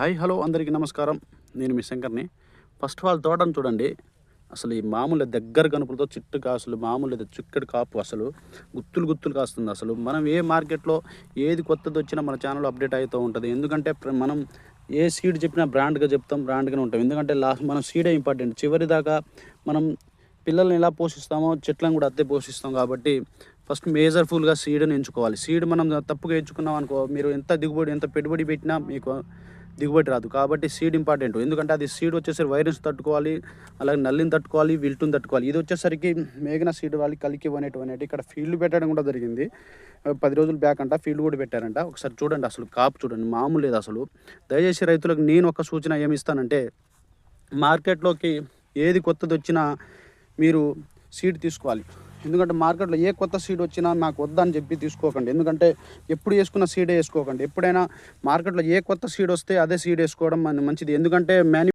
Hi hello అందరికీ నమస్కారం. నేను మీ శంకర్ని. ఫస్ట్ ఆఫ్ ఆల్ తోటను చూడండి. అసలు ఈ మామూలు దగ్గర గనుపులతో చిట్టుగా అసలు మామూలు లేదు, చిక్కడి కాపు అసలు గుత్తులు గుత్తులు కాస్తుంది. అసలు మనం ఏ మార్కెట్లో ఏది కొత్తది వచ్చినా మన ఛానల్ అప్డేట్ అవుతూ ఉంటుంది. ఎందుకంటే మనం ఏ సీడ్ చెప్పినా బ్రాండ్గా చెప్తాం, బ్రాండ్గానే ఉంటాం. ఎందుకంటే లాస్ట్ మనం సీడే ఇంపార్టెంట్. చివరి దాకా మనం పిల్లల్ని ఎలా పోషిస్తామో చెట్లను కూడా అత్తే పోషిస్తాం. కాబట్టి ఫస్ట్ మేజర్ఫుల్గా సీడ్ని ఎంచుకోవాలి. సీడ్ మనం తప్పుగా ఎంచుకున్నాం అనుకో, మీరు ఎంత దిగుబడి ఎంత పెట్టుబడి పెట్టినా మీకు దిగుబడి రాదు. కాబట్టి సీడ్ ఇంపార్టెంట్. ఎందుకంటే అది సీడ్ వచ్చేసరికి వైరస్ తట్టుకోవాలి, అలాగే నల్లిని తట్టుకోవాలి, విల్టుని తట్టుకోవాలి. ఇది వచ్చేసరికి మేఘన సీడ్ వాళ్ళు కలికి అనేటువంటి ఇక్కడ ఫీల్డ్ పెట్టడం కూడా జరిగింది. 10 రోజులు బ్యాక్ అంట ఫీల్డ్ కూడా పెట్టారంట. ఒకసారి చూడండి, అసలు కాపు చూడండి, మామూలు లేదు అసలు. దయచేసి రైతులకు నేను ఒక సూచన ఏమి ఇస్తానంటే, మార్కెట్లోకి ఏది కొత్తది వచ్చినా మీరు సీడ్ తీసుకోవాలి. ఎందుకంటే మార్కెట్లో ఏ కొత్త సీడ్ వచ్చినా నాకు వద్దని చెప్పి తీసుకోకండి. ఎందుకంటే ఎప్పుడు వేసుకున్న సీడే వేసుకోకండి. ఎప్పుడైనా మార్కెట్లో ఏ కొత్త సీడ్ వస్తే అదే సీడ్ వేసుకోవడం మంచిది. ఎందుకంటే